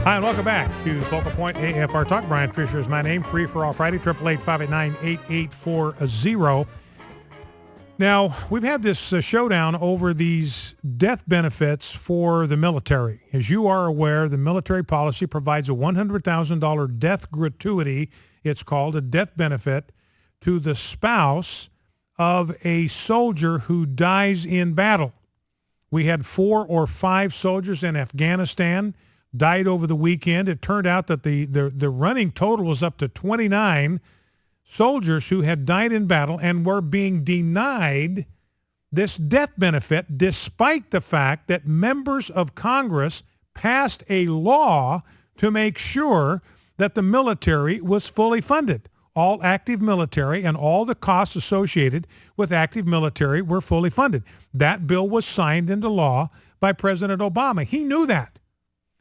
Hi, and welcome back to Focal Point AFR Talk. Brian Fisher is my name. Free for all Friday, 888-589-8840. Now, we've had this showdown over these death benefits for the military. As you are aware, the military policy provides a $100,000 death gratuity. It's called a death benefit to the spouse of a soldier who dies in battle. We had 4 or 5 soldiers in Afghanistan died over the weekend. It turned out that the running total was up to 29 soldiers who had died in battle and were being denied this death benefit despite the fact that members of Congress passed a law to make sure that the military was fully funded. All active military and all the costs associated with active military were fully funded. That bill was signed into law by President Obama. He knew that.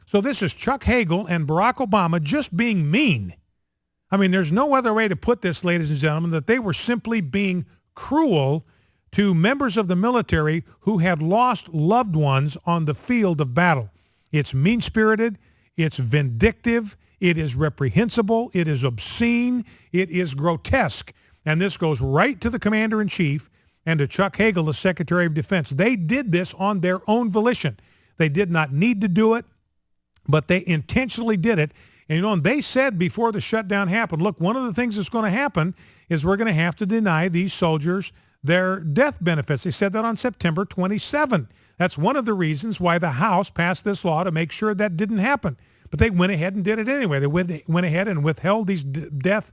So this is Chuck Hagel and Barack Obama just being mean. I mean, there's no other way to put this, ladies and gentlemen, that they were simply being cruel to members of the military who had lost loved ones on the field of battle. It's mean-spirited. It's vindictive. It is reprehensible. It is obscene. It is grotesque. And this goes right to the commander-in-chief and to Chuck Hagel, the Secretary of Defense. They did this on their own volition. They did not need to do it, but they intentionally did it. And, and they said before the shutdown happened, look, one of the things that's going to happen is we're going to have to deny these soldiers their death benefits. They said that on September 27. That's one of the reasons why the House passed this law to make sure that didn't happen. But they went ahead and did it anyway. They went ahead and withheld these death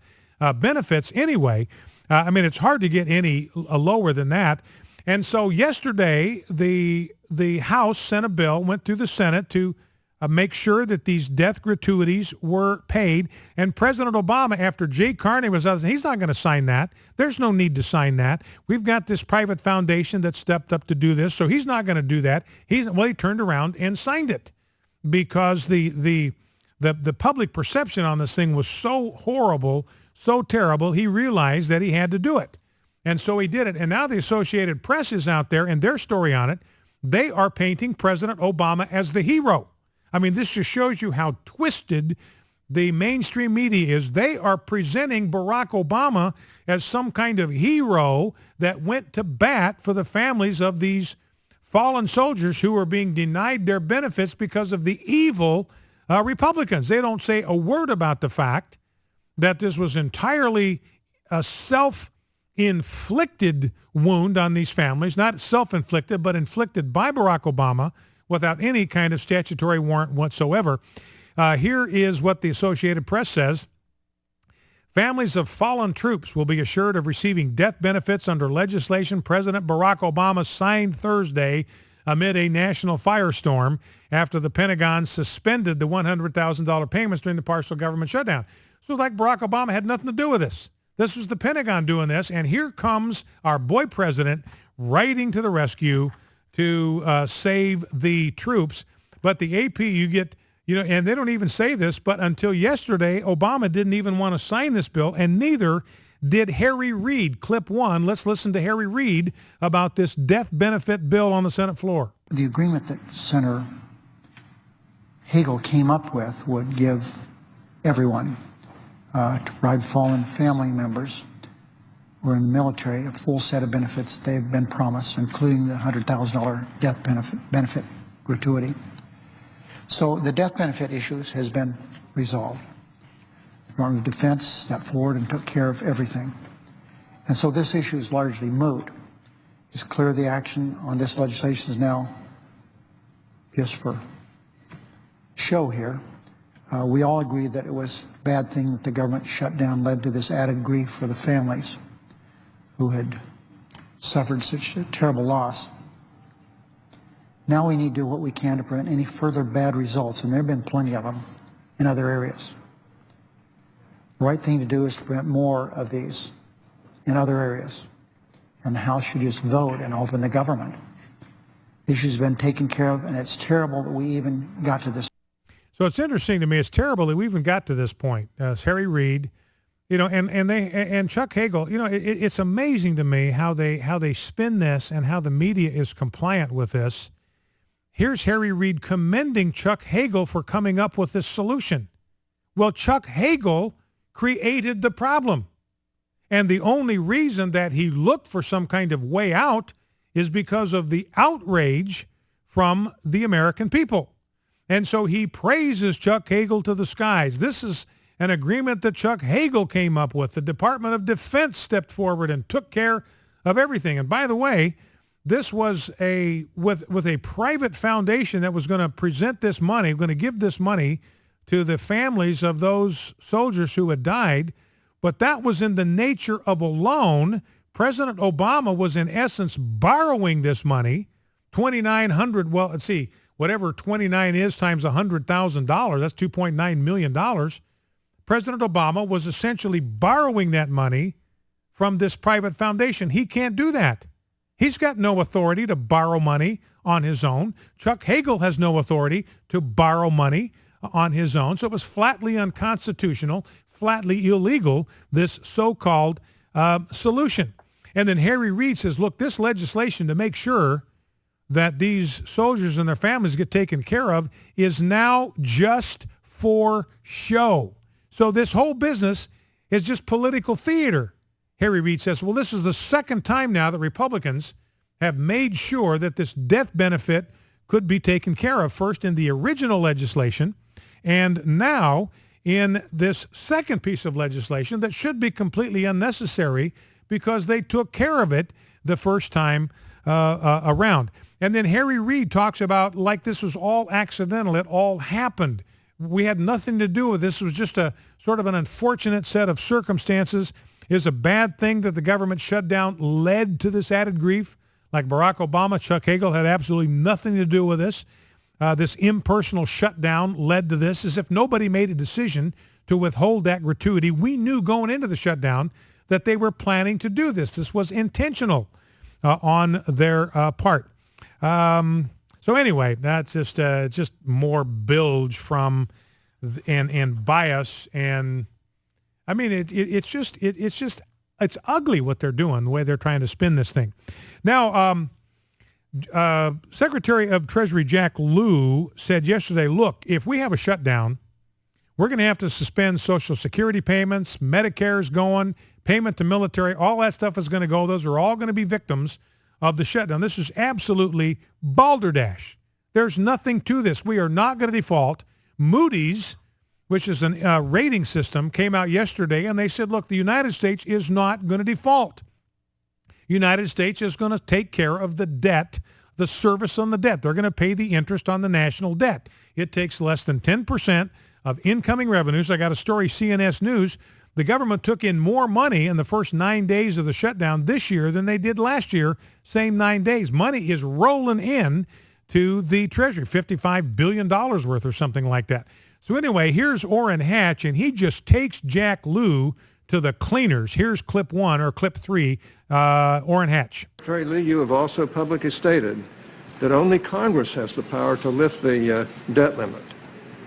benefits anyway. I mean, it's hard to get any lower than that. And so yesterday, the House sent a bill, went through the Senate to make sure that these death gratuities were paid. And President Obama, after Jay Carney was out, he's not going to sign that. There's no need to sign that. We've got this private foundation that stepped up to do this, so he's not going to do that. He turned around and signed it because the public perception on this thing was so horrible, so terrible, he realized that he had to do it. And so he did it. And now the Associated Press is out there, and their story on it, they are painting President Obama as the hero. I mean, this just shows you how twisted the mainstream media is. They are presenting Barack Obama as some kind of hero that went to bat for the families of these fallen soldiers who are being denied their benefits because of the evil Republicans. They don't say a word about the fact that this was entirely a self-inflicted wound on these families, not self-inflicted, but inflicted by Barack Obama, without any kind of statutory warrant whatsoever. Here is what the Associated Press says. Families of fallen troops will be assured of receiving death benefits under legislation President Barack Obama signed Thursday amid a national firestorm after the Pentagon suspended the $100,000 payments during the partial government shutdown. So it's like Barack Obama had nothing to do with this. This was the Pentagon doing this, and here comes our boy president riding to the rescue to save the troops. But the AP, you get, and they don't even say this, but until yesterday, Obama didn't even want to sign this bill, and neither did Harry Reid. Clip 1, let's listen to Harry Reid about this death benefit bill on the Senate floor. The agreement that Senator Hagel came up with would give everyone, to provide fallen family members who are in the military, a full set of benefits they've been promised, including the $100,000 death benefit gratuity. So the death benefit issues has been resolved. The Department of Defense stepped forward and took care of everything. And so this issue is largely moot. It's clear the action on this legislation is now just for show here. We all agree that it was a bad thing that the government shutdown led to this added grief for the families who had suffered such a terrible loss. Now we need to do what we can to prevent any further bad results, and there have been plenty of them in other areas. The right thing to do is to prevent more of these in other areas, and the House should just vote and open the government. The issue's been taken care of, and it's terrible that we even got to this. So it's interesting to me. It's terrible that we even got to this point. It's Harry Reid, and Chuck Hagel. It's amazing to me how they spin this and how the media is compliant with this. here's Harry Reid commending Chuck Hagel for coming up with this solution. Well, Chuck Hagel created the problem. And the only reason that he looked for some kind of way out is because of the outrage from the American people. And so he praises Chuck Hagel to the skies. This is an agreement that Chuck Hagel came up with. The Department of Defense stepped forward and took care of everything. And by the way, this was with a private foundation that was going to present this money, going to give this money to the families of those soldiers who had died. But that was in the nature of a loan. President Obama was in essence borrowing this money, $2,900, well, let's see, whatever 29 is times $100,000, that's $2.9 million. President Obama was essentially borrowing that money from this private foundation. He can't do that. He's got no authority to borrow money on his own. Chuck Hagel has no authority to borrow money on his own. So it was flatly unconstitutional, flatly illegal, this so-called solution. And then Harry Reid says, look, this legislation to make sure that these soldiers and their families get taken care of is now just for show. So this whole business is just political theater. Harry Reid says, well, this is the second time now that Republicans have made sure that this death benefit could be taken care of, first in the original legislation and now in this second piece of legislation that should be completely unnecessary because they took care of it the first time around. And then Harry Reid talks about like this was all accidental. It all happened. We had nothing to do with this. It was just a sort of an unfortunate set of circumstances. Is a bad thing that the government shutdown led to this added grief. Like Barack Obama, Chuck Hagel had absolutely nothing to do with this. This impersonal shutdown led to this, as if nobody made a decision to withhold that gratuity. We knew going into the shutdown that they were planning to do this. This was intentional on their part. So anyway, that's just more bilge from and bias, and I mean it's ugly what they're doing, the way they're trying to spin this thing. Now, Secretary of Treasury Jack Lew said yesterday, look, if we have a shutdown, we're going to have to suspend Social Security payments, Medicare's going, payment to military, all that stuff is going to go. Those are all going to be victims of the shutdown. This is absolutely balderdash. There's nothing to this. We are not going to default. Moody's, which is a rating system, came out yesterday, and they said, look, the United States is not going to default. United States is going to take care of the debt, the service on the debt. They're going to pay the interest on the national debt. It takes less than 10% of incoming revenues. I got a story, CNS News. The government took in more money in the first 9 days of the shutdown this year than they did last year, same 9 days. Money is rolling in to the Treasury, $55 billion worth or something like that. So anyway, here's Orrin Hatch, and he just takes Jack Lew to the cleaners. Here's clip 1 or clip 3, Orrin Hatch. Secretary Lew, you have also publicly stated that only Congress has the power to lift the debt limit.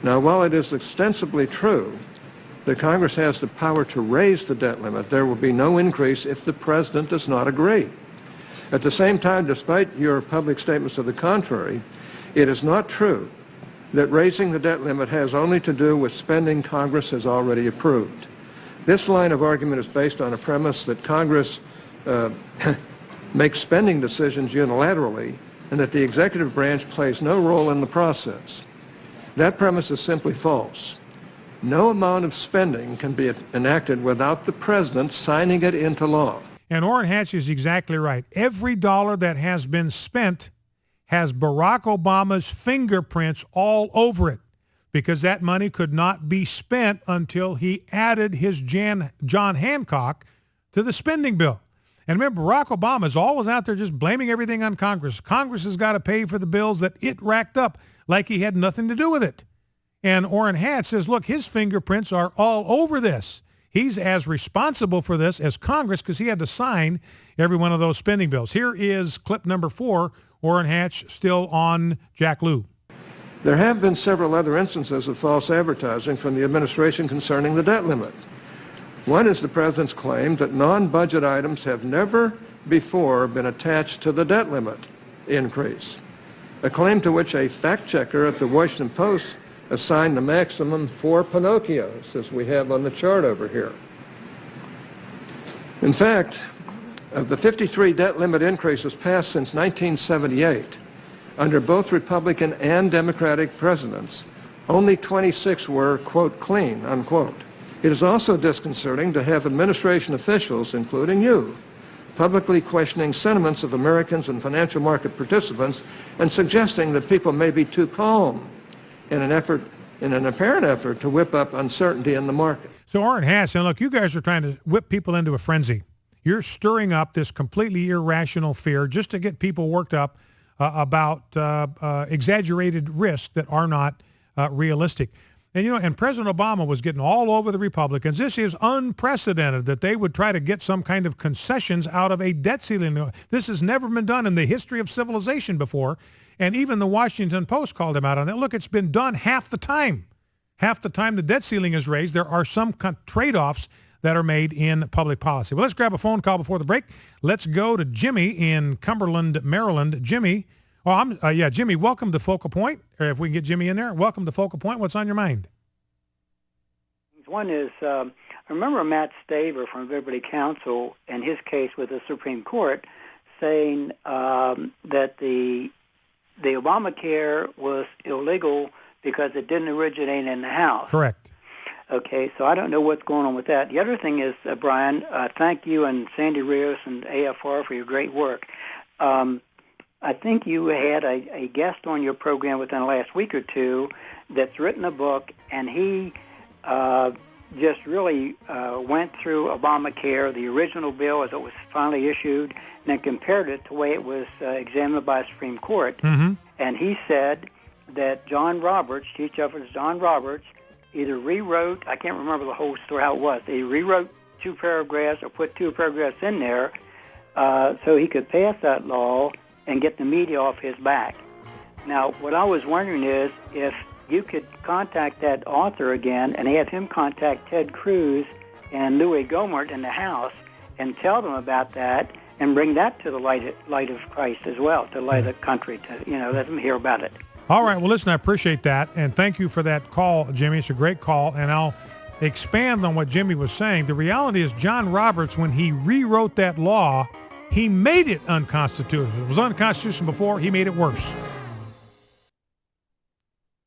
Now, while it is ostensibly true that Congress has the power to raise the debt limit, there will be no increase if the President does not agree. At the same time, despite your public statements to the contrary, it is not true that raising the debt limit has only to do with spending Congress has already approved. This line of argument is based on a premise that Congress makes spending decisions unilaterally and that the executive branch plays no role in the process. That premise is simply false. No amount of spending can be enacted without the President signing it into law. And Orrin Hatch is exactly right. Every dollar that has been spent has Barack Obama's fingerprints all over it, because that money could not be spent until he added his John Hancock to the spending bill. And remember, Barack Obama is always out there just blaming everything on Congress. Congress has got to pay for the bills that it racked up, like he had nothing to do with it. And Orrin Hatch says, look, his fingerprints are all over this. He's as responsible for this as Congress because he had to sign every one of those spending bills. Here is clip number 4, Orrin Hatch still on Jack Lew. There have been several other instances of false advertising from the administration concerning the debt limit. One is the President's claim that non-budget items have never before been attached to the debt limit increase. a claim to which a fact checker at the Washington Post assigned the maximum 4 Pinocchios, as we have on the chart over here. In fact, of the 53 debt limit increases passed since 1978, under both Republican and Democratic presidents, only 26 were, quote, clean, unquote. It is also disconcerting to have administration officials, including you, publicly questioning sentiments of Americans and financial market participants and suggesting that people may be too calm in an apparent effort to whip up uncertainty in the market. So Art Hass, and look, you guys are trying to whip people into a frenzy. You're stirring up this completely irrational fear just to get people worked up about exaggerated risks that are not realistic. And, and President Obama was getting all over the Republicans. This is unprecedented that they would try to get some kind of concessions out of a debt ceiling. This has never been done in the history of civilization before. And even the Washington Post called him out on it. Look, it's been done half the time. Half the time the debt ceiling is raised, there are some trade-offs that are made in public policy. Well, let's grab a phone call before the break. Let's go to Jimmy in Cumberland, Maryland. Jimmy. Jimmy, welcome to Focal Point. Or if we can get Jimmy in there, welcome to Focal Point. What's on your mind? One is, I remember Matt Staver from Liberty Counsel in his case with the Supreme Court saying that the Obamacare was illegal because it didn't originate in the House. Correct. Okay, so I don't know what's going on with that. The other thing is, Brian, thank you and Sandy Rios and AFR for your great work. I think you had a guest on your program within the last week or two that's written a book, and he just really went through Obamacare, the original bill as it was finally issued, and then compared it to the way it was examined by the Supreme Court. Mm-hmm. And he said that John Roberts, Chief Justice John Roberts, either rewrote, I can't remember the whole story, how it was, he rewrote 2 paragraphs or put 2 paragraphs in there so he could pass that law and get the media off his back. Now, what I was wondering is if you could contact that author again and have him contact Ted Cruz and Louis Gohmert in the House and tell them about that and bring that to the light of Christ as well, to the light of the country, to let them hear about it. All right. Well, listen, I appreciate that. And thank you for that call, Jimmy. It's a great call. And I'll expand on what Jimmy was saying. The reality is John Roberts, when he rewrote that law, he made it unconstitutional. It was unconstitutional before. He made it worse.